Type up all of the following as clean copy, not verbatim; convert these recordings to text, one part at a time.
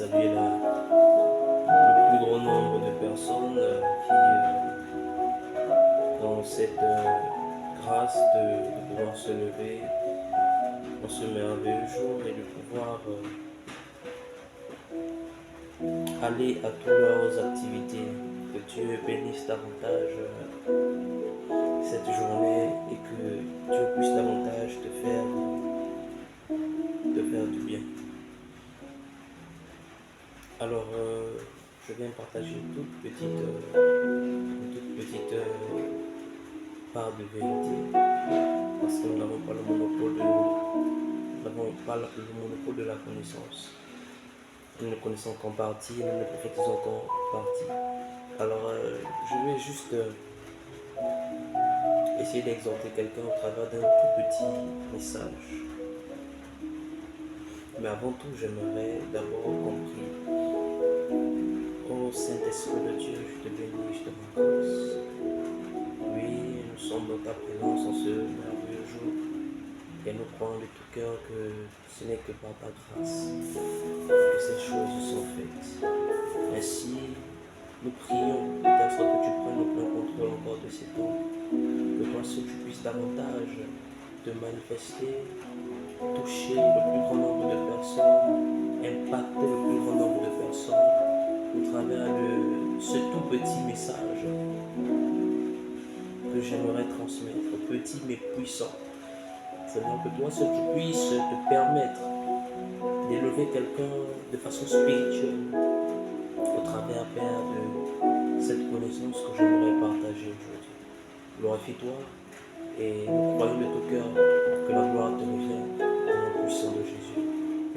saluer le plus grand nombre de personnes qui ont cette grâce de pouvoir se lever en ce merveilleux jour et de pouvoir aller à toutes leurs activités. Que Dieu bénisse davantage cette journée et que Dieu puisse davantage te faire du bien. Alors, je viens partager une toute petite part de vérité, parce que nous n'avons pas le monopole de la connaissance. Nous ne connaissons qu'en partie, nous ne prophétisons qu'en partie. Alors, je vais juste essayer d'exhorter quelqu'un au travers d'un tout petit message. Mais avant tout, j'aimerais d'abord qu'on prie. Oh Saint-Esprit de Dieu, je te bénis, je te rends grâce. Oui, nous sommes dans ta présence en ce merveilleux jour et nous croyons de tout cœur que ce n'est que par ta grâce que ces choses sont faites. Ainsi, nous prions de telle sorte que tu prennes le plein contrôle encore de ces temps, que toi seul tu puisses davantage te manifester, toucher le plus grand nombre de personnes, impacter le plus grand nombre de personnes au travers de ce tout petit message que j'aimerais transmettre, petit mais puissant. Seigneur, que toi seul tu puisses te permettre d'élever quelqu'un de façon spirituelle au travers, Père, de cette connaissance que j'aimerais partager aujourd'hui. Glorifie-toi et nous croyons de tout cœur que la gloire te revient au nom puissant de Jésus.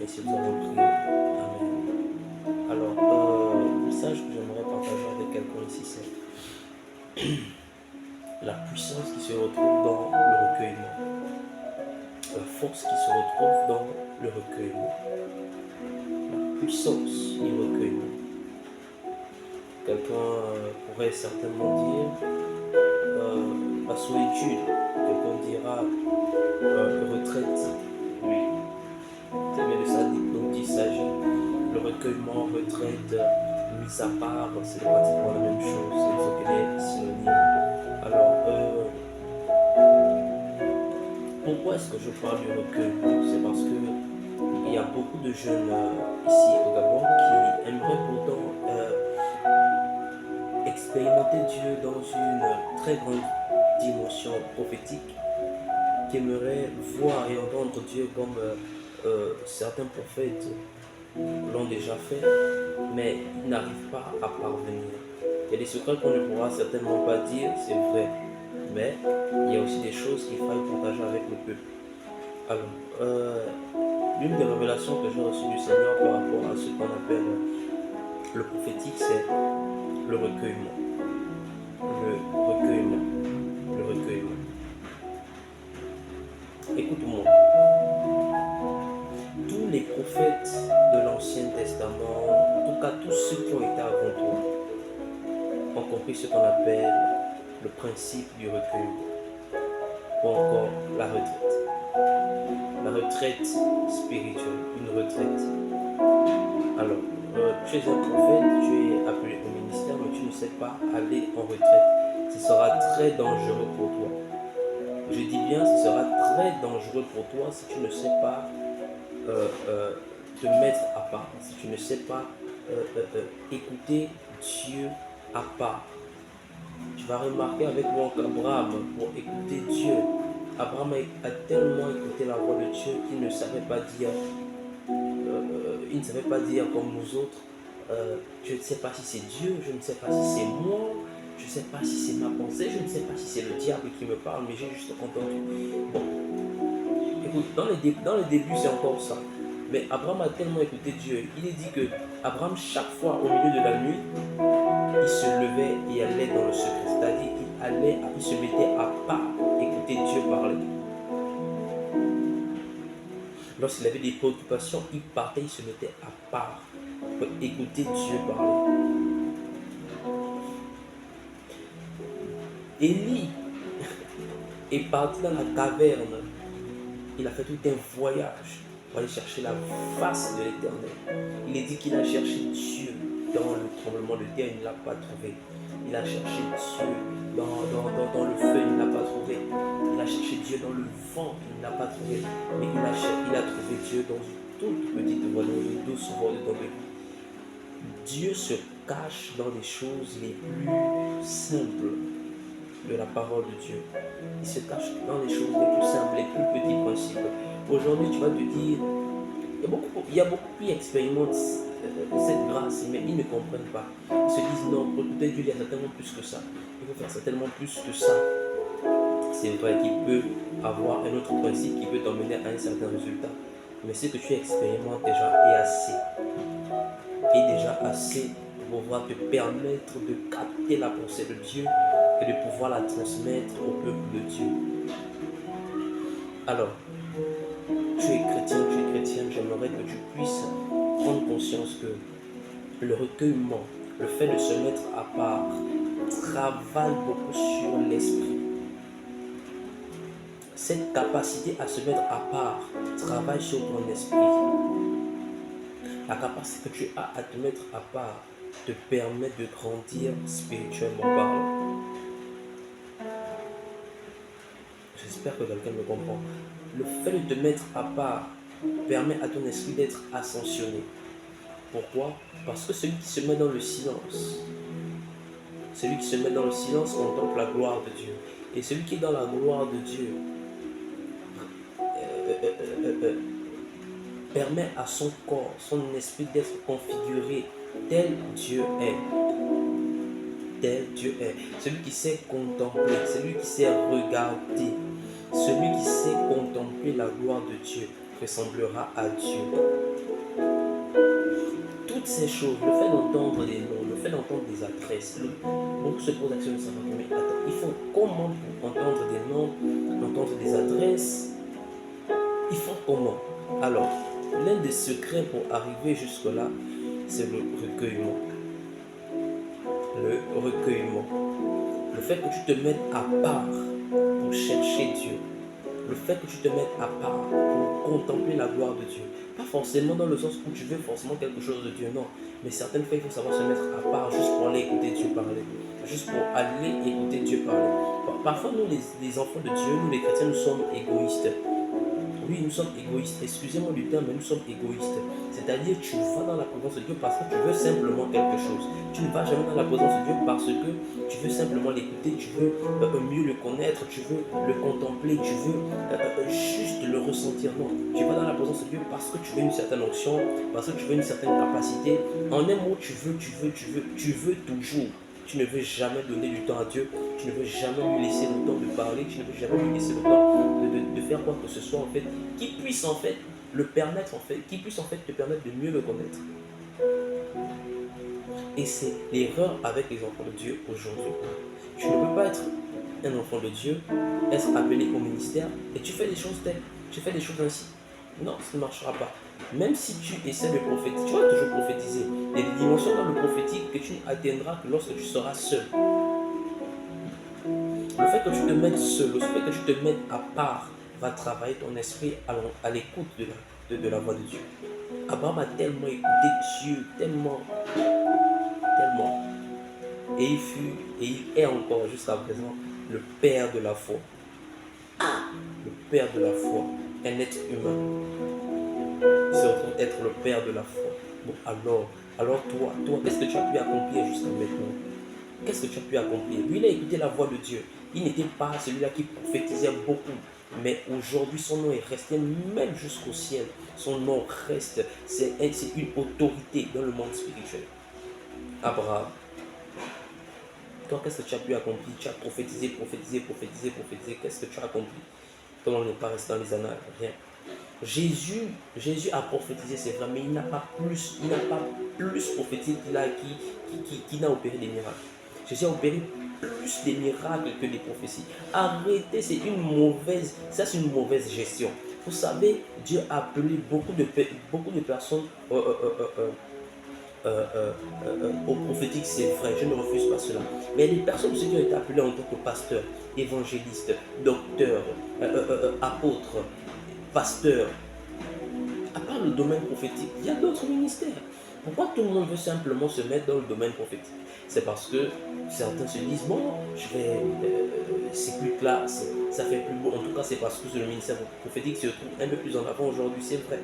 Et si nous avons prié, Amen. Alors, le message que j'aimerais partager avec quelqu'un ici, c'est la puissance qui se retrouve dans le recueillement. La force qui se retrouve dans le recueillement. La puissance du recueillement. Quelqu'un pourrait certainement dire la solitude. Quelqu'un dira retraite. Oui, c'est bien de ça dont il s'agit. Le recueillement, retraite, mise à part, c'est pratiquement la même chose. C'est des synonymes. Alors, pourquoi est-ce que je parle du recueillement? C'est parce que il y a beaucoup de jeunes ici au Gabon qui aimeraient pourtant expérimenter Dieu dans une très grande dimension prophétique, qui aimeraient voir et entendre Dieu comme certains prophètes l'ont déjà fait, mais ils n'arrivent pas à parvenir. Il y a des secrets qu'on ne pourra certainement pas dire, c'est vrai, mais il y a aussi des choses qu'il faille partager avec le peuple. Alors, l'une des révélations que j'ai reçues du Seigneur par rapport à ce qu'on appelle le prophétique, c'est le recueillement. Le recueillement. Le recueillement. Écoute-moi. Tous les prophètes de l'Ancien Testament, en tout cas tous ceux qui ont été avant toi, ont compris ce qu'on appelle le principe du recueillement, ou encore la retraite. La retraite spirituelle, une retraite. Alors, tu es un prophète, tu es appelé au ministère, mais tu ne sais pas aller en retraite. Ce sera très dangereux pour toi. Je dis bien, ce sera très dangereux pour toi si tu ne sais pas te mettre à part, si tu ne sais pas écouter Dieu à part. Tu vas remarquer avec moi qu'Abraham, pour écouter Dieu, Abraham a tellement écouté la voix de Dieu qu'il ne savait pas dire comme nous autres, je ne sais pas si c'est Dieu, je ne sais pas si c'est moi, je ne sais pas si c'est ma pensée, je ne sais pas si c'est le diable qui me parle, mais j'ai juste entendu. Bon, écoute, dans les débuts, c'est encore ça. Mais Abraham a tellement écouté Dieu, il est dit que Abraham, chaque fois au milieu de la nuit, il se levait et allait dans le secret. C'est-à-dire il se mettait à part, écouter Dieu parler. Lorsqu'il avait des préoccupations, il partait, il se mettait à part pour écouter Dieu parler. Élie est parti dans la caverne. Il a fait tout un voyage pour aller chercher la face de l'Éternel. Il est dit qu'il a cherché Dieu dans le tremblement de terre, il ne l'a pas trouvé. Il a cherché Dieu dans le feu, il ne l'a pas trouvé. Il a cherché Dieu dans le vent, il ne l'a pas trouvé. Mais il a trouvé Dieu dans une toute petite voie, dans une douce voie de tomber. Dieu se cache dans les choses les plus simples de la parole de Dieu. Il se cache dans les choses les plus simples, les plus petits principes. Aujourd'hui, tu vas te dire, il y a beaucoup qui expérimentent cette grâce, mais ils ne comprennent pas. Ils se disent non, pour écouter Dieu, il y a certainement plus que ça. Il faut faire certainement plus que ça. C'est vrai qu'il peut avoir un autre principe qui peut t'emmener à un certain résultat. Mais ce que tu expérimentes déjà est assez. Est déjà assez pour pouvoir te permettre de capter la pensée de Dieu et de pouvoir la transmettre au peuple de Dieu. Alors, tu es chrétienne, j'aimerais que tu puisses prendre conscience que le recueillement, le fait de se mettre à part, travaille beaucoup sur l'esprit. Cette capacité à se mettre à part travaille sur ton esprit. La capacité que tu as à te mettre à part te permet de grandir spirituellement parlant. J'espère que quelqu'un me comprend. Le fait de te mettre à part permet à ton esprit d'être ascensionné. Pourquoi? Parce que celui qui se met dans le silence, contemple la gloire de Dieu. Et celui qui est dans la gloire de Dieu permet à son corps, son esprit d'être configuré tel Dieu est. Tel Dieu est. Celui qui sait contempler, celui qui sait regarder, celui qui sait contempler la gloire de Dieu ressemblera à Dieu. Toutes ces choses, le fait d'entendre des noms, le fait d'entendre des adresses, beaucoup se posent la question de savoir, mais attends, il faut comment pour entendre des noms, entendre des adresses? Il faut comment? Alors, l'un des secrets pour arriver jusque-là, c'est le recueillement. Le recueillement. Le fait que tu te mettes à part pour chercher Dieu. Le fait que tu te mettes à part pour contempler la gloire de Dieu. Pas forcément dans le sens où tu veux forcément quelque chose de Dieu, non. Mais certaines fois, il faut savoir se mettre à part juste pour aller écouter Dieu parler. Juste pour aller écouter Dieu parler. Parfois, nous, les enfants de Dieu, nous les chrétiens, nous sommes égoïstes. Oui, nous sommes égoïstes. Excusez-moi du terme, mais nous sommes égoïstes. C'est-à-dire, tu vas dans la présence de Dieu parce que tu veux simplement quelque chose. Tu ne vas jamais dans la présence de Dieu parce que tu veux simplement l'écouter, tu veux mieux le connaître, tu veux le contempler, tu veux juste le ressentir. Non, tu vas dans la présence de Dieu parce que tu veux une certaine onction, parce que tu veux une certaine capacité. En un mot, tu veux toujours. Tu ne veux jamais donner du temps à Dieu, tu ne veux jamais lui laisser le temps de parler, tu ne veux jamais lui laisser le temps de faire quoi que ce soit en fait, qui puisse en fait le permettre qui puisse en fait te permettre de mieux le connaître. Et c'est l'erreur avec les enfants de Dieu aujourd'hui. Tu ne peux pas être un enfant de Dieu, être appelé au ministère et tu fais des choses telles, tu fais des choses ainsi. Non, ça ne marchera pas. Même si tu essaies de prophétiser, tu vas toujours prophétiser. Il y a des dimensions dans le prophétique que tu n'atteindras que lorsque tu seras seul. Le fait que tu te mettes seul, le fait que tu te mettes à part, va travailler ton esprit à l'écoute de la voix de Dieu. Abraham a tellement écouté Dieu, tellement. Et il est encore jusqu'à présent le père de la foi. Le père de la foi, un être humain. Il se retrouve être le père de la foi. Bon, alors toi, qu'est-ce que tu as pu accomplir jusqu'à maintenant? Qu'est-ce que tu as pu accomplir? Lui, il a écouté la voix de Dieu. Il n'était pas celui-là qui prophétisait beaucoup. Mais aujourd'hui, son nom est resté même jusqu'au ciel. Son nom reste. C'est une autorité dans le monde spirituel. Abraham. Toi, qu'est-ce que tu as pu accomplir? Tu as prophétisé. Qu'est-ce que tu as accompli? Ton nom n'est pas resté dans les annales. Rien. Jésus a prophétisé, c'est vrai, mais il n'a pas plus prophétisé qu'il n'a opéré des miracles. Jésus a opéré plus des miracles que des prophéties. Arrêtez, c'est une mauvaise gestion. Vous savez, Dieu a appelé beaucoup de personnes au prophétique, c'est vrai, je ne refuse pas cela. Mais il y a des personnes aussi qui ont été appelées en tant que pasteurs, évangélistes, docteurs, apôtres, pasteurs, À part le domaine prophétique, il y a d'autres ministères. Pourquoi tout le monde veut simplement se mettre dans le domaine prophétique? C'est parce que certains se disent, bon, c'est plus classe, ça fait plus beau. En tout cas, c'est parce que le ministère prophétique se trouve un peu plus en avant aujourd'hui, c'est vrai.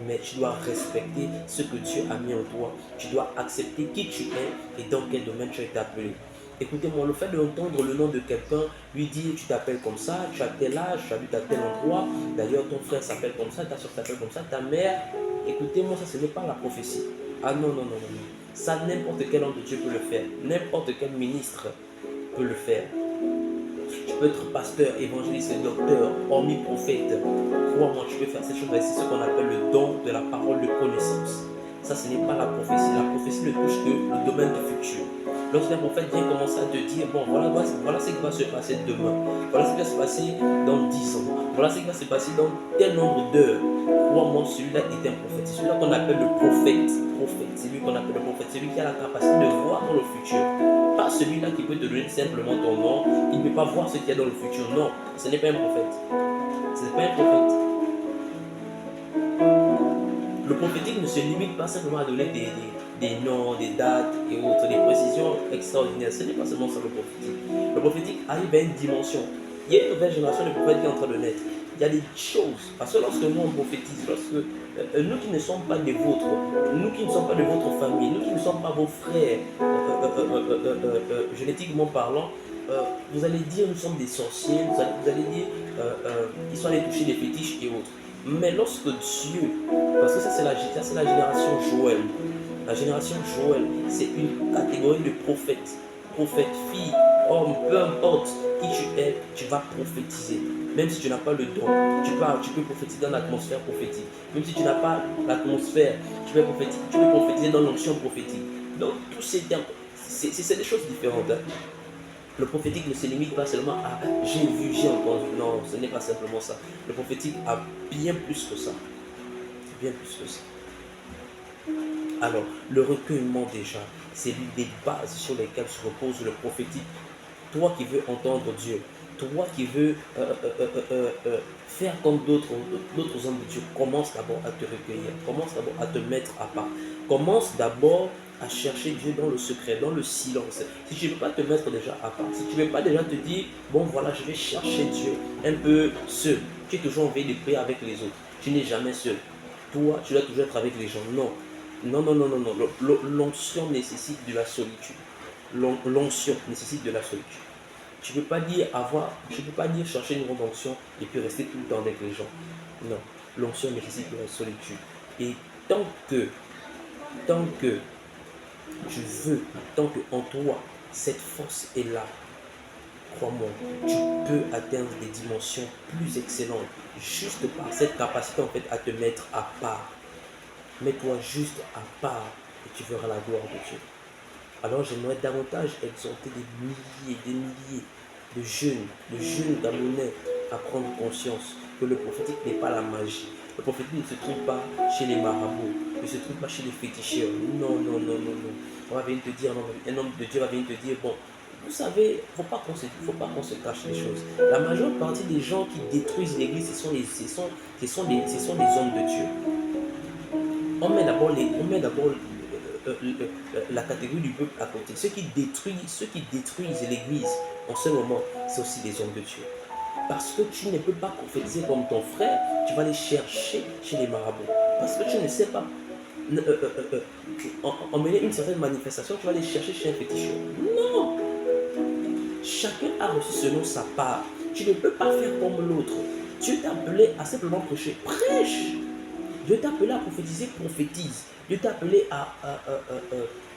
Mais tu dois respecter ce que Dieu a mis en toi. Tu dois accepter qui tu es et dans quel domaine tu as été appelé. Écoutez-moi, le fait d'entendre le nom de quelqu'un, lui dire tu t'appelles comme ça, tu as tel âge, tu habites à tel endroit, d'ailleurs ton frère s'appelle comme ça, ta soeur s'appelle comme ça, ta mère, écoutez-moi, ça ce n'est pas la prophétie. Ah non, non, non, non, non. Ça, n'importe quel homme de Dieu peut le faire. N'importe quel ministre peut le faire. Tu peux être pasteur, évangéliste, docteur, prophète. Crois-moi, tu peux faire ces choses. C'est ce qu'on appelle le don de la parole de connaissance. Ça, ce n'est pas la prophétie. La prophétie ne touche que le domaine du futur. Lorsqu'un prophète vient commencer à te dire, bon, voilà ce qui va se passer demain. Voilà ce qui va se passer dans 10 ans. Voilà ce qui va se passer dans tel nombre d'heures. Crois-moi, celui-là est un prophète. C'est celui-là qu'on appelle le prophète. C'est lui qu'on appelle le prophète. C'est lui qui a la capacité de voir dans le futur. Pas celui-là qui peut te donner simplement ton nom. Il ne peut pas voir ce qu'il y a dans le futur. Non, ce n'est pas un prophète. Ce n'est pas un prophète. Le prophétique ne se limite pas simplement à donner des noms, des dates et autres, des précisions extraordinaires. Ce n'est pas seulement ça le prophétique. Le prophétique arrive à une dimension. Il y a une nouvelle génération de prophètes qui est en train de naître. Il y a des choses. Parce que lorsque nous on prophétise, lorsque nous qui ne sommes pas des vôtres, nous qui ne sommes pas de votre famille, nous qui ne sommes pas vos frères, génétiquement parlant, vous allez dire nous sommes des sorciers, vous allez dire ils sont allés toucher des fétiches et autres. Mais lorsque Dieu, parce que ça c'est la génération Joël, la génération Joël, c'est une catégorie de prophètes, prophètes, filles, hommes, peu importe qui tu es, tu vas prophétiser. Même si tu n'as pas le don, tu peux prophétiser dans l'atmosphère prophétique. Même si tu n'as pas l'atmosphère, tu peux prophétiser dans l'onction prophétique. Donc tous ces termes, c'est des choses différentes. Hein. Le prophétique ne se limite pas seulement à j'ai vu, j'ai entendu. Non, ce n'est pas simplement ça. Le prophétique a bien plus que ça. Bien plus que ça. Alors, le recueillement déjà, c'est l'une des bases sur lesquelles se repose le prophétique. Toi qui veux entendre Dieu, toi qui veux faire comme d'autres hommes de Dieu, commence d'abord à te recueillir, commence d'abord à te mettre à part, commence d'abord à chercher Dieu dans le secret, dans le silence. Si tu ne veux pas te mettre déjà à part, si tu ne veux pas déjà te dire, bon voilà, je vais chercher Dieu un peu seul, tu es toujours envie de prier avec les autres, tu n'es jamais seul. Toi, tu dois toujours être avec les gens. Non, non, non, non, non, non. L'onction nécessite de la solitude. L'onction nécessite de la solitude. Tu ne peux pas dire chercher une grande onction et puis rester tout le temps avec les gens. Non, l'onction nécessite de la solitude. Et tant que tu veux, tant que en toi, cette force est là, crois-moi, tu peux atteindre des dimensions plus excellentes juste par cette capacité en fait à te mettre à part. Mets-toi juste à part et tu verras la gloire de Dieu. Alors j'aimerais davantage exhorter des milliers de jeunes Camerounais à prendre conscience que le prophétique n'est pas la magie. Le prophétique ne se trouve pas chez les marabouts, ne se trouve pas chez les féticheurs. Non, non, non, non, non. On va venir te dire, un homme de Dieu va venir te dire, bon, vous savez, il ne faut pas qu'on se cache les choses. La majeure partie des gens qui détruisent l'église, ce sont des hommes de Dieu. On met d'abord la catégorie du peuple à côté. Ceux qui détruisent l'église en ce moment, c'est aussi des hommes de Dieu. Parce que tu ne peux pas prophétiser comme ton frère, tu vas les chercher chez les marabouts. Parce que tu ne sais pas emmener une certaine manifestation, tu vas les chercher chez un féticheur. Non! Chacun a reçu selon sa part. Tu ne peux pas faire comme l'autre. Dieu t'a appelé à simplement prêcher. Prêche! Dieu t'a appelé à prophétiser, prophétise. Dieu t'a appelé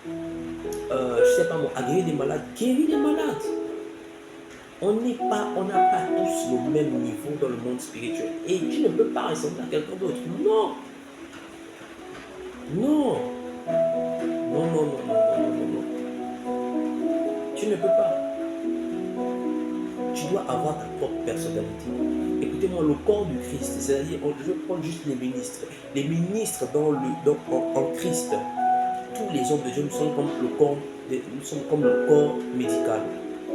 je sais pas moi, à guérir des malades, guérir des malades. On n'a pas tous le même niveau dans le monde spirituel. Et tu ne peux pas ressembler à quelqu'un d'autre. Non. Non. Non, non, non, non, non, non, non. Tu ne peux pas. Tu dois avoir ta propre personnalité. Écoutez-moi, le corps du Christ, c'est-à-dire, je vais prendre juste les ministres. Les ministres en Christ, tous les hommes de Dieu, nous sommes comme le corps médical.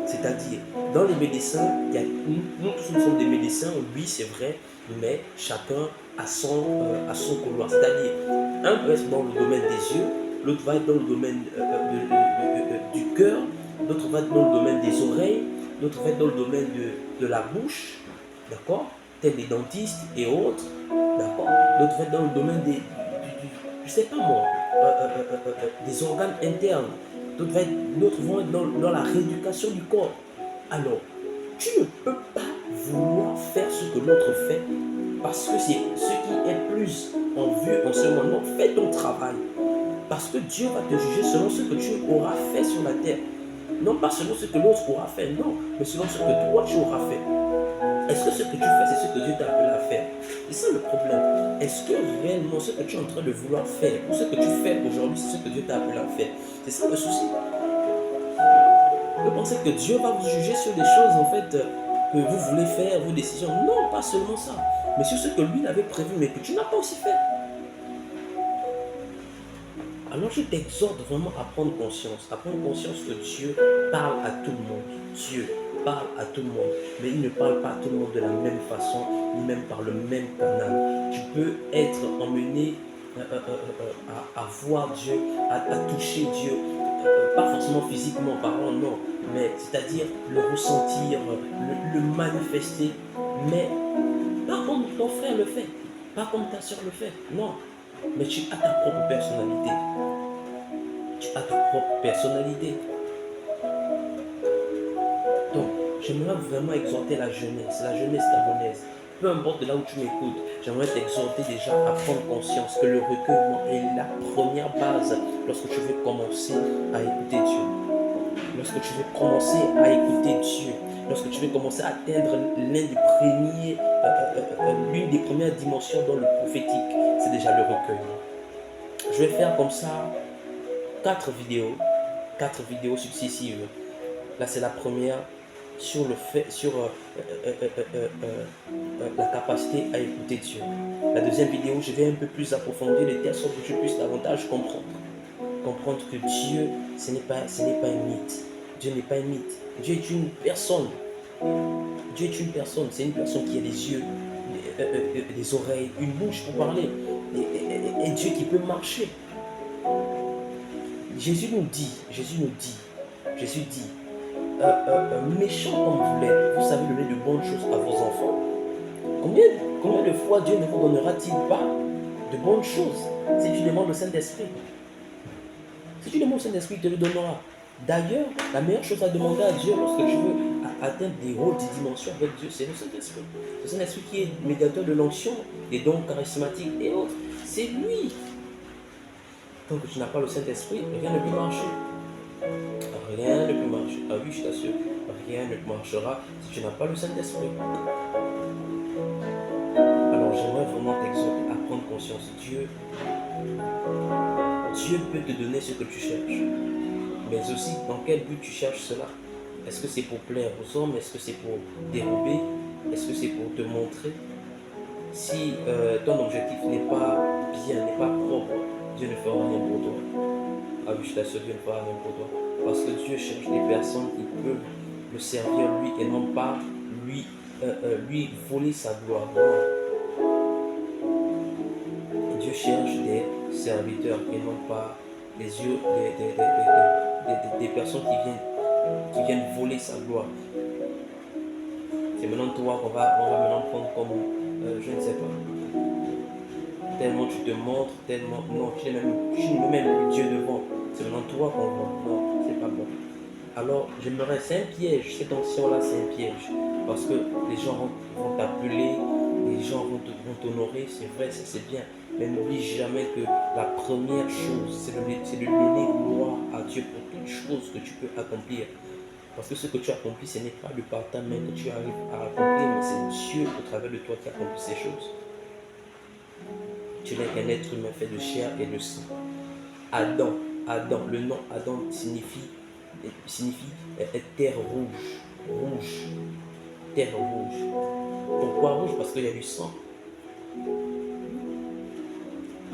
C'est-à-dire, dans les médecins, nous tous nous sommes des médecins, oui c'est vrai, mais chacun a son couloir. C'est-à-dire, un peut être dans le domaine des yeux, l'autre va être dans le domaine du cœur, l'autre va être dans le domaine des oreilles, l'autre va être dans le domaine de la bouche, d'accord, tels les dentistes et autres, d'accord. L'autre va être dans le domaine je sais pas moi, des organes internes. D'autres vont être dans la rééducation du corps. Alors, tu ne peux pas vouloir faire ce que l'autre fait parce que c'est ce qui est plus en vue en ce moment. Fais ton travail. Parce que Dieu va te juger selon ce que tu auras fait sur la terre. Non pas selon ce que l'autre aura fait, non, mais selon ce que toi tu auras fait. Est-ce que ce que tu fais, c'est ce que Dieu t'a appelé à faire? C'est ça le problème. Est-ce que réellement ce que tu es en train de vouloir faire, ou ce que tu fais aujourd'hui, c'est ce que Dieu t'a appelé à faire? C'est ça le souci. Vous pensez que Dieu va vous juger sur des choses en fait que vous voulez faire, vos décisions? Non, pas seulement ça, mais sur ce que lui avait prévu, mais que tu n'as pas aussi fait. Alors je t'exhorte vraiment à prendre conscience que Dieu parle à tout le monde. Dieu parle à tout le monde, mais il ne parle pas à tout le monde de la même façon, ni même par le même canal. Tu peux être emmené à voir Dieu, à toucher Dieu, pas forcément physiquement parlant, non, mais c'est-à-dire le ressentir, le manifester, mais pas comme ton frère le fait, pas comme ta soeur le fait, non, mais tu as ta propre personnalité. Tu as ta propre personnalité. Donc, j'aimerais vraiment exhorter la jeunesse gabonaise. Peu importe de là où tu m'écoutes, j'aimerais t'exhorter déjà à prendre conscience que le recueillement est la première base lorsque tu veux commencer à écouter Dieu. Lorsque tu veux commencer à écouter Dieu, lorsque tu veux commencer à atteindre l'une des premières dimensions dans le prophétique, c'est déjà le recueillement. Je vais faire comme ça 4 vidéos successives. Là, c'est la première sur la capacité à écouter Dieu. La deuxième vidéo, je vais un peu plus approfondir les termes pour que je puisse davantage comprendre. Comprendre que Dieu, ce n'est pas un mythe. Dieu n'est pas un mythe. Dieu est une personne. Dieu est une personne. C'est une personne qui a des yeux, des oreilles, une bouche pour parler. Et Dieu qui peut marcher. Jésus dit, méchant comme vous l'êtes, vous savez donner de bonnes choses à vos enfants. Combien de fois Dieu ne vous donnera-t-il pas de bonnes choses si tu demandes au Saint-Esprit? Si tu demandes au Saint-Esprit, il te le donnera. D'ailleurs, la meilleure chose à demander à Dieu lorsque tu veux atteindre des hautes dimensions avec Dieu, c'est le Saint-Esprit. Le Saint-Esprit qui est médiateur de l'onction, des dons charismatiques et autres. C'est lui. Tant que tu n'as pas le Saint-Esprit, rien ne peut marcher. Rien ne peut marcher. Ah oui, je t'assure, rien ne marchera si tu n'as pas le Saint-Esprit. Alors j'aimerais vraiment t'exhorter à prendre conscience. Dieu peut te donner ce que tu cherches. Mais aussi, dans quel but tu cherches cela? Est-ce que c'est pour plaire aux hommes? Est-ce que c'est pour dérober? Est-ce que c'est pour te montrer? Si ton objectif n'est pas bien, n'est pas propre, Dieu ne fera rien pour toi. Ah oui, je t'assure, Dieu ne fera rien pour toi. Parce que Dieu cherche des personnes qui peuvent le servir lui et non pas lui voler sa gloire. Non. Dieu cherche des serviteurs et non pas des personnes qui viennent voler sa gloire. C'est maintenant toi qu'on va maintenant prendre comme, je ne sais pas. Tellement tu te montres, tellement, non, tu n'es même plus Dieu devant. C'est maintenant toi qu'on voit. Non, c'est pas bon. Alors, j'aimerais, c'est un piège, cette onction-là, c'est un piège. Parce que les gens vont t'appeler, les gens vont t'honorer, c'est vrai, c'est bien. Mais n'oublie jamais que la première chose, c'est de donner gloire à Dieu pour toutes choses que tu peux accomplir. Parce que ce que tu accomplis, ce n'est pas par ta main que tu arrives à accomplir, mais c'est Dieu au travers de toi qui accomplit ces choses. Tu n'es qu'un être humain fait de chair et de sang. Adam, le nom Adam signifie terre rouge, terre rouge. Pourquoi rouge? Parce qu'il y a du sang.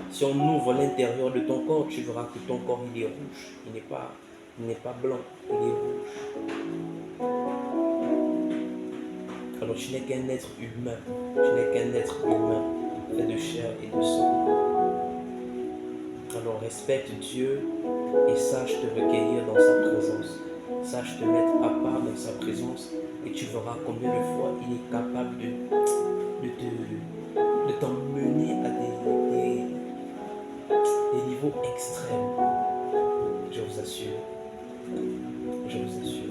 Si on ouvre l'intérieur de ton corps, tu verras que ton corps il est rouge, il n'est pas blanc, il est rouge. Alors tu n'es qu'un être humain. Tu n'es qu'un être humain fait de chair et de sang. Alors respecte Dieu et sache te recueillir dans sa présence. Sache te mettre à part dans sa présence et tu verras combien de fois il est capable de t'emmener à des niveaux extrêmes. Je vous assure. Je vous assure.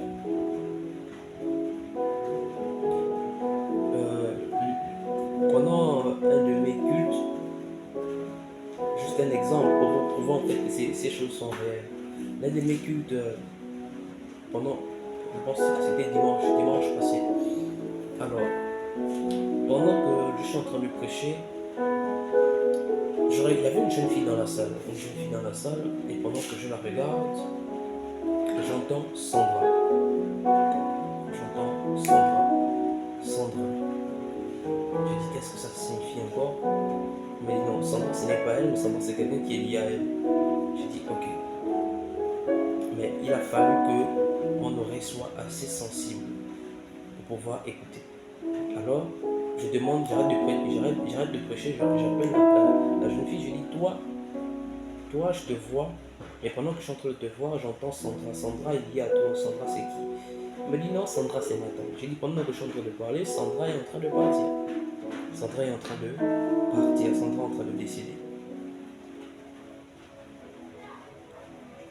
Pendant un de mes cultes, juste un exemple, pour prouver en fait que ces choses sont réelles. L'un de mes cultes, pendant, je pense que c'était dimanche passé. Alors, pendant que je suis en train de prêcher, il y avait une jeune fille dans la salle. Et pendant que je la regarde, j'entends Sandra. Sandra. Je dis, qu'est-ce que ça signifie encore? Mais non, Sandra, ce n'est pas elle, mais Sandra, c'est quelqu'un qui est lié à elle. J'ai dit, ok. Mais il a fallu que mon oreille soit assez sensible pour pouvoir écouter. Alors, je demande, j'arrête de prêcher, j'appelle la jeune fille, je dis, toi, je te vois, mais pendant que je suis en train de te voir, j'entends Sandra. Sandra est liée à toi, Sandra, c'est qui? Elle me dit, non, Sandra, c'est ma tante. J'ai dit, pendant que je suis en train de parler, Sandra est en train de partir. Sandra est en train de décéder.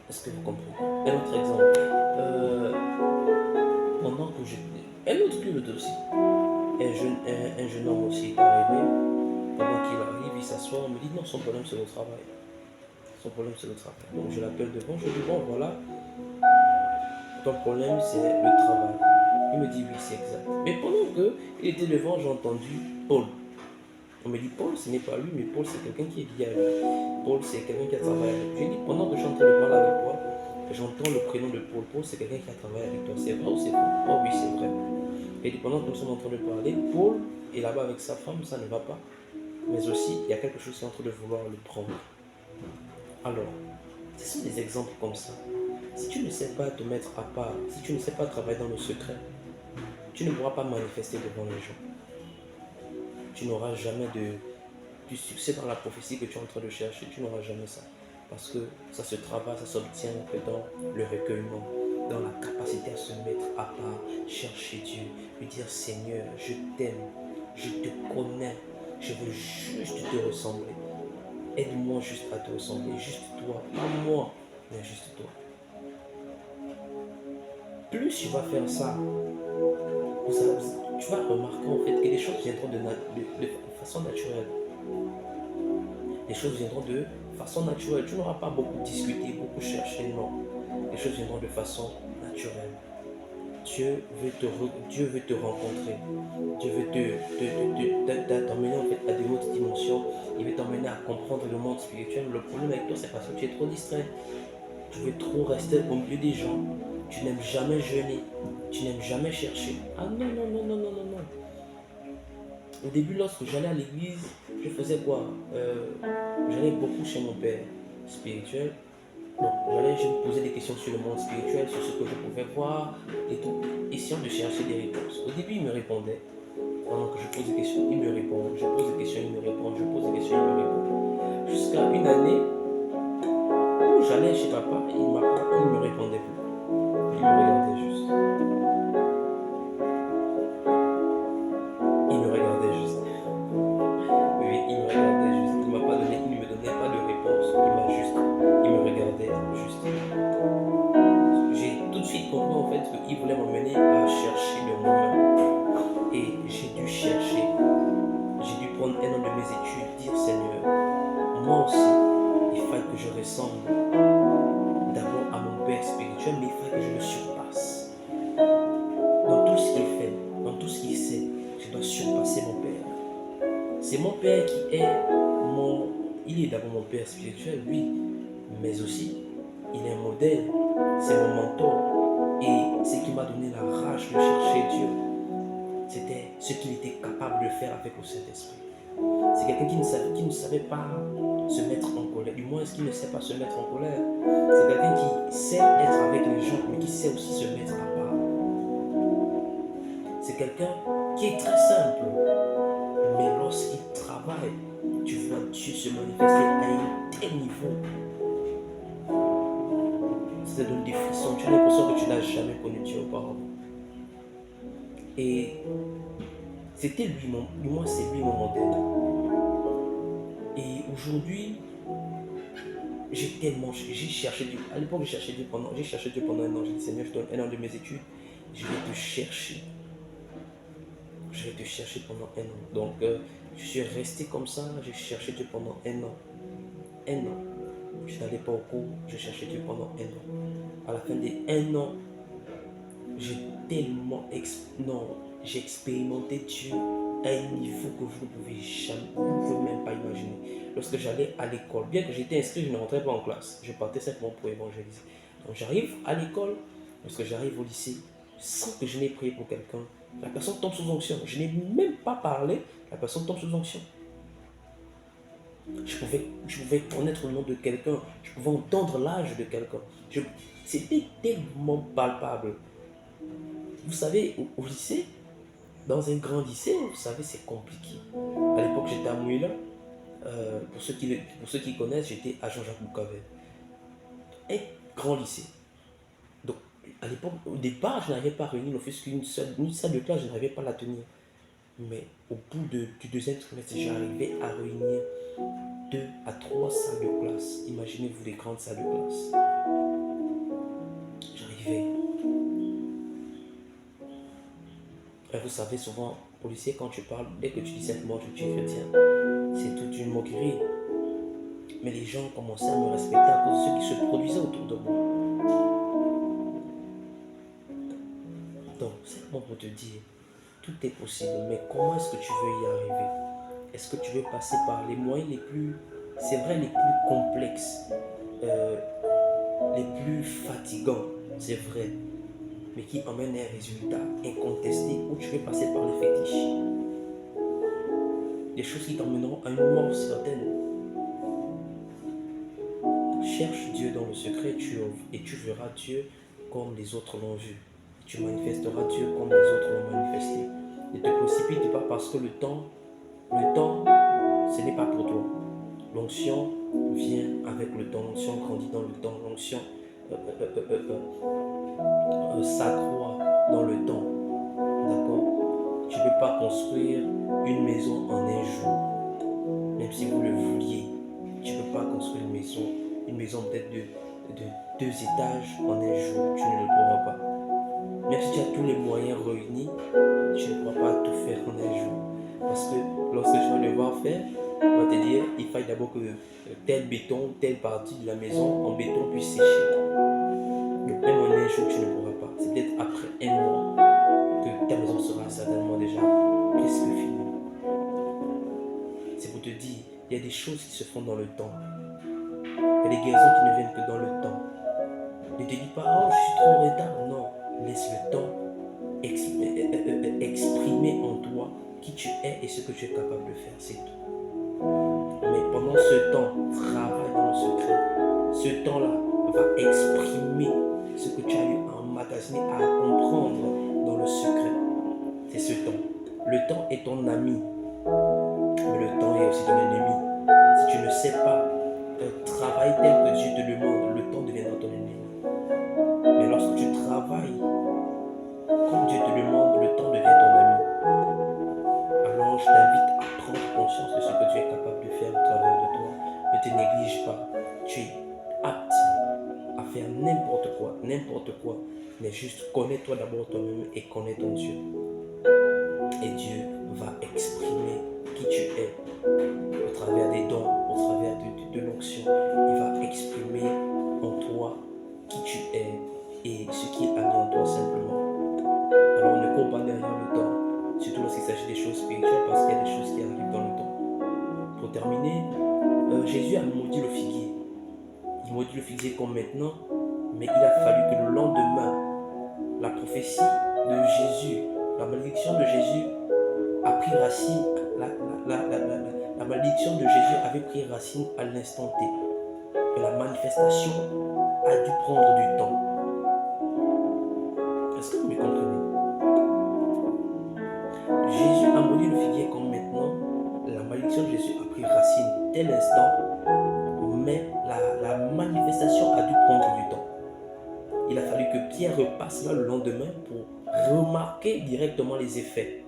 Est-ce que vous comprenez? Un autre exemple. Pendant que un autre culte aussi. Un jeune homme aussi est arrivé. Pendant qu'il arrive, il s'assoit, on me dit non, son problème c'est le travail. Donc je l'appelle devant, je dis bon voilà, ton problème c'est le travail. Il me dit oui, c'est exact. Mais pendant qu'il était devant, j'ai entendu Paul. On me dit Paul, ce n'est pas lui, mais Paul c'est quelqu'un qui est lié à lui. Paul c'est quelqu'un qui a travaillé avec lui. J'ai dit pendant que je suis en train de parler avec toi, j'entends le prénom de Paul. Paul c'est quelqu'un qui a travaillé avec toi. C'est vrai ou c'est faux? Oh oui, c'est vrai. Et pendant que nous sommes en train de parler, Paul est là-bas avec sa femme, ça ne va pas. Mais aussi, il y a quelque chose qui est en train de vouloir le prendre. Alors, ce sont des exemples comme ça. Si tu ne sais pas te mettre à part, si tu ne sais pas travailler dans le secret, tu ne pourras pas manifester devant les gens. Tu n'auras jamais du succès dans la prophétie que tu es en train de chercher. Tu n'auras jamais ça. Parce que ça se travaille, ça s'obtient dans le recueillement, dans la capacité à se mettre à part, chercher Dieu, lui dire Seigneur, je t'aime, je te connais, je veux juste te ressembler. Aide-moi juste à te ressembler, juste toi, pas moi, mais juste toi. Plus tu vas faire ça, tu vas remarquer en fait que les choses viendront de façon naturelle. Les choses viendront de façon naturelle. Tu n'auras pas beaucoup discuté, beaucoup cherché, non. Les choses viendront de façon naturelle. Dieu veut te rencontrer. Dieu veut t'emmener en fait à des hautes dimensions. Il veut t'emmener à comprendre le monde spirituel. Le problème avec toi, c'est parce que tu es trop distrait. Tu veux trop rester au milieu des gens. Tu n'aimes jamais jeûner. Tu n'aimes jamais chercher. Ah non, non, non, non, non, non, non. Au début, lorsque j'allais à l'église, je faisais quoi? J'allais beaucoup chez mon père spirituel. Donc, je me posais des questions sur le monde spirituel, sur ce que je pouvais voir et tout, essayant de chercher des réponses. Au début, il me répondait. Pendant que je pose des questions, il me répond. Je pose des questions, il me répond. Je pose des questions, il me répond. Jusqu'à une année où j'allais chez papa, il ne me répondait plus. Il me regardait juste. Il me regardait juste. Oui, il me regardait juste. Il ne me donnait pas de réponse. Il me regardait juste. J'ai tout de suite compris en fait qu'il voulait m'emmener à chercher de moi-même. Et j'ai dû chercher. J'ai dû prendre un an de mes études, dire Seigneur, moi aussi, il faille que je ressemble d'abord à mon Père spirituel, mais il faille que je le surpasse. Dans tout ce qu'il fait, dans tout ce qu'il sait, je dois surpasser mon Père. C'est mon Père qui est il est d'abord mon Père spirituel, oui, mais aussi, il est un modèle, c'est mon mentor. Et ce qui m'a donné la rage de chercher Dieu, c'était ce qu'il était capable de faire avec le Saint-Esprit. C'est quelqu'un qui ne savait pas se mettre en colère, du moins qui ne sait pas se mettre en colère. C'est quelqu'un qui sait être avec les gens, mais qui sait aussi se mettre à part. C'est quelqu'un qui est très simple. Mais lorsqu'il travaille, tu vois Dieu se manifester à un tel niveau. Ça te donne des frissons. Tu as l'impression que tu n'as jamais connu Dieu auparavant. Et c'était lui, moi c'est lui mon modèle. Et aujourd'hui, j'ai cherché Dieu. À l'époque, j'ai cherché Dieu pendant un an. J'ai dit, Seigneur, je donne un an de mes études. Je vais te chercher. Je vais te chercher pendant un an. Donc, je suis resté comme ça. J'ai cherché Dieu pendant un an. Un an. Je n'allais pas au cours. Je cherchais Dieu pendant un an. À la fin des un an, j'ai tellement j'ai expérimenté Dieu à un niveau que vous ne pouvez même pas imaginer. Lorsque j'allais à l'école, bien que j'étais inscrit, je ne rentrais pas en classe. Je partais simplement pour évangéliser. Donc j'arrive à l'école, lorsque j'arrive au lycée, sans que je n'ai prié pour quelqu'un, la personne tombe sous onction. Je n'ai même pas parlé, la personne tombe sous onction. Je pouvais connaître le nom de quelqu'un, je pouvais entendre l'âge de quelqu'un. C'était tellement palpable. Vous savez, au lycée, dans un grand lycée, vous savez, c'est compliqué. À l'époque, j'étais à Mouila. Pour ceux qui connaissent, j'étais à Jean-Jacques Boucavel. Un grand lycée. Donc, à l'époque, au départ, je n'arrivais pas à réunir l'office qu'une salle de classe, je n'arrivais pas à la tenir. Mais au bout du deuxième trimestre, j'arrivais à réunir 2 à 3 salles de classe. Imaginez-vous des grandes salles de classe. J'arrivais. Et vous savez, souvent, au lycée, quand tu parles, dès que tu dis simplement que tu es chrétien, c'est toute une moquerie. Mais les gens commençaient à me respecter à cause de ce qui se produisait autour de moi. Donc, simplement pour te dire, tout est possible, mais comment est-ce que tu veux y arriver? Est-ce que tu veux passer par les moyens les plus complexes, les plus fatigants, c'est vrai, mais qui emmènent un résultat incontesté, ou tu veux passer par les fétiches? Des choses qui t'emmèneront à une mort certaine. Cherche Dieu dans le secret et tu verras Dieu comme les autres l'ont vu. Tu manifesteras Dieu comme les autres l'ont manifesté. Ne te précipite pas parce que le temps, ce n'est pas pour toi. L'onction vient avec le temps, l'onction grandit dans le temps, l'onction s'accroît dans le temps. D'accord? Tu ne peux pas construire une maison en un jour. Même si vous le vouliez, tu ne peux pas construire une maison peut-être de 2 étages en un jour. Tu ne le pourras pas. Même si tu as tous les moyens réunis, tu ne pourras pas tout faire en un jour. Parce que lorsque tu vas devoir faire, on va te dire, il faut d'abord que tel béton, telle partie de la maison en béton puisse sécher. Donc même en un jour, tu ne pourras pas. C'est peut-être après un mois que ta maison sera certainement déjà presque finie. C'est pour te dire, il y a des choses qui se font dans le temps. Il y a des guérisons qui ne viennent que dans le temps. Ne te dis pas, oh, je suis trop en retard. Non, laisse le temps exprimer en toi qui tu es et ce que tu es capable de faire, c'est tout. Mais pendant ce temps, travaille dans le secret. Ce temps-là va exprimer ce que tu as eu à emmagasiner, à comprendre dans le secret. C'est ce temps. Le temps est ton ami, mais le temps est aussi ton ennemi. Si tu ne sais pas travailler tel que Dieu te demande, le temps deviendra ton ennemi. Mais lorsque tu travailles comme Dieu te demande, le temps devient ton ami. Alors je t'invite à prendre conscience de ce que tu es capable de faire au travers de toi. Ne te néglige pas. Tu es apte à faire n'importe quoi. Mais juste connais-toi d'abord toi-même et connais ton Dieu. Et Dieu va exprimer qui tu es au travers des dons, au travers de l'onction. Il va exprimer en toi qui tu es et ce qu'il a mis en toi simplement. Alors ne cours pas derrière le temps, surtout lorsqu'il s'agit des choses spirituelles, parce qu'il y a des choses qui arrivent dans le temps. Pour terminer, Jésus a maudit le figuier. Il maudit le figuier comme maintenant, mais il a fallu que le lendemain, la prophétie de Jésus, la malédiction de Jésus a pris racine. La malédiction de Jésus avait pris racine à l'instant T. Et la manifestation a dû prendre du temps. Est-ce que vous me comprenez? aujourd'hui le figuier comme maintenant, la malédiction de Jésus a pris racine dès l'instant, mais la manifestation a dû prendre du temps. Il a fallu que Pierre repasse là le lendemain pour remarquer directement les effets,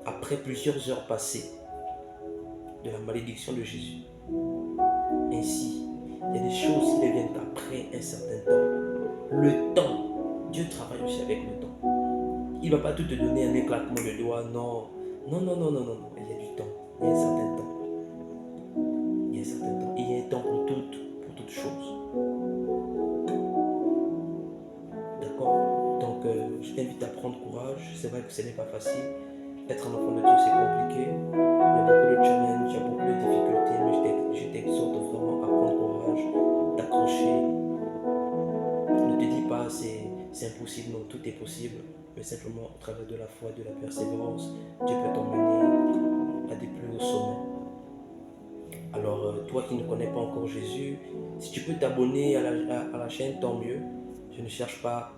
après plusieurs heures passées, de la malédiction de Jésus. Ainsi, il y a des choses qui viennent après un certain temps. Le temps, Dieu travaille aussi avec le temps. Il ne va pas tout te donner un éclatement de doigts, non. Non, non, non, non, non, non. Il y a du temps, il y a un certain temps. Il y a un certain temps. Il y a un temps pour toutes choses. D'accord? Donc, je t'invite à prendre courage. C'est vrai que ce n'est pas facile. Être un enfant de Dieu, c'est compliqué. Il y a beaucoup de challenges, il y a beaucoup de difficultés, mais je t'exhorte vraiment à prendre courage, d'accrocher. Ne te dis pas c'est impossible, non, tout est possible. Mais simplement, au travers de la foi, de la persévérance, Dieu peut t'emmener à des plus hauts sommets. Alors, toi qui ne connais pas encore Jésus, si tu peux t'abonner à la chaîne, tant mieux. Je ne cherche pas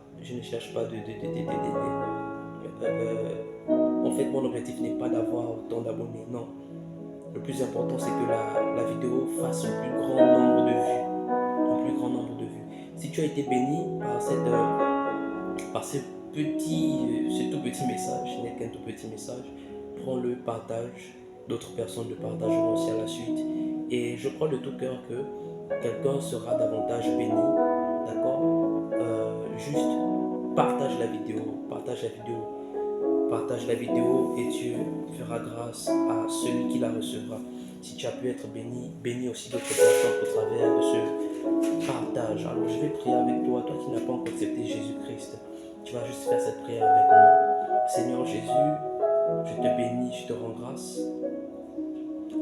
en fait, mon objectif n'est pas d'avoir autant d'abonnés, non. Le plus important, c'est que la vidéo fasse un plus grand nombre de vues. Un plus grand nombre de vues. Si tu as été béni par ce tout petit message, ce n'est qu'un tout petit message, prends-le, partage. D'autres personnes le partageront aussi à la suite. Et je crois de tout cœur que quelqu'un sera davantage béni. D'accord? Juste partage la vidéo. Partage la vidéo et Dieu fera grâce à celui qui la recevra. Si tu as pu être béni, bénis aussi d'autres personnes au travers de ce partage. Alors je vais prier avec toi, toi qui n'as pas encore accepté Jésus-Christ. Tu vas juste faire cette prière avec moi. Seigneur Jésus, je te bénis, je te rends grâce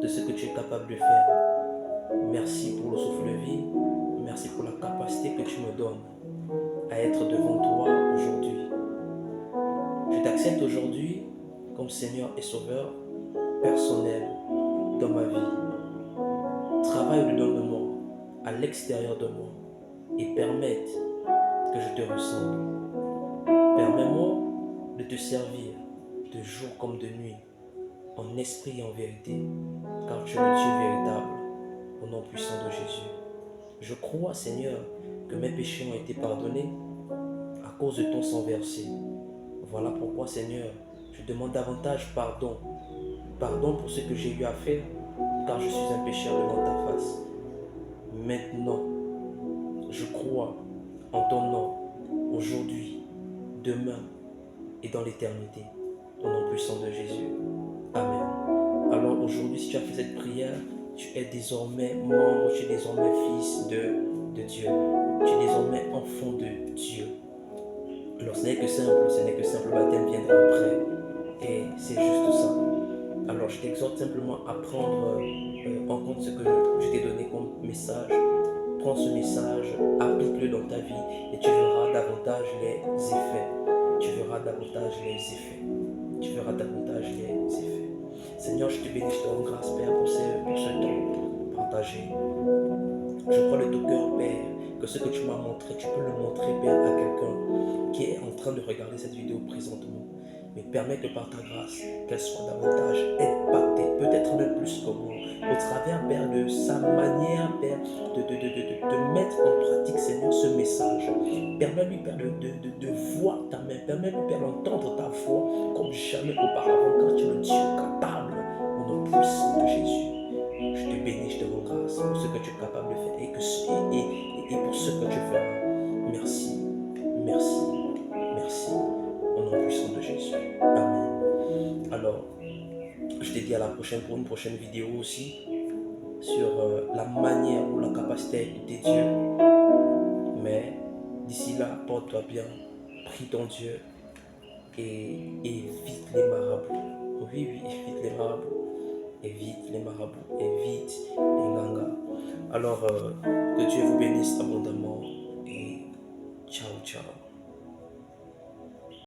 de ce que tu es capable de faire. Merci pour le souffle de vie. Merci pour la capacité que tu me donnes à être devant toi aujourd'hui. Je t'accepte aujourd'hui comme Seigneur et Sauveur personnel dans ma vie. Travaille dedans de moi, à l'extérieur de moi, et permette que je te ressemble. Permets-moi de te servir de jour comme de nuit, en esprit et en vérité, car tu es le Dieu véritable, au nom puissant de Jésus. Je crois, Seigneur, que mes péchés ont été pardonnés à cause de ton sang versé. Voilà pourquoi, Seigneur, je demande davantage pardon. Pardon pour ce que j'ai eu à faire, car je suis un pécheur devant ta face. Maintenant, je crois en ton nom, aujourd'hui, demain et dans l'éternité, au nom puissant de Jésus. Amen. Alors aujourd'hui, si tu as fait cette prière, tu es désormais membre, tu es désormais fils de Dieu. Tu es désormais enfant de Dieu. Alors ce n'est que simple, le baptême viendra après. Et c'est juste ça. Alors je t'exhorte simplement à prendre en compte ce que je t'ai donné comme message. Prends ce message, applique-le dans ta vie et tu verras davantage les effets. Seigneur, je te bénis, je te rends grâce, Père, pour ce temps partagé. Je crois de tout cœur, Père, que ce que tu m'as montré, tu peux le montrer, Père, à quelqu'un qui est en train de regarder cette vidéo présentement. Mais permets que par ta grâce, qu'elle soit davantage impactée, peut-être même plus que moi, au travers, Père, de sa manière, Père, de mettre en pratique, Seigneur, ce message. Permets-lui, Père, de voir ta main. Permets-lui, Père, d'entendre ta voix comme jamais auparavant, car tu es le Dieu capable, au nom puissant de Jésus. Je te bénis, je te rends grâce pour ce que tu es capable de faire et pour ce que tu feras. Merci. Au nom puissant de Jésus. Amen. Alors, je te dis à la prochaine pour une prochaine vidéo aussi sur la manière ou la capacité à écouter Dieu. Mais d'ici là, porte-toi bien, prie ton Dieu et évite les marabouts. Oui, évite les marabouts. Évite les gangas. Alors, que Dieu vous bénisse abondamment et ciao.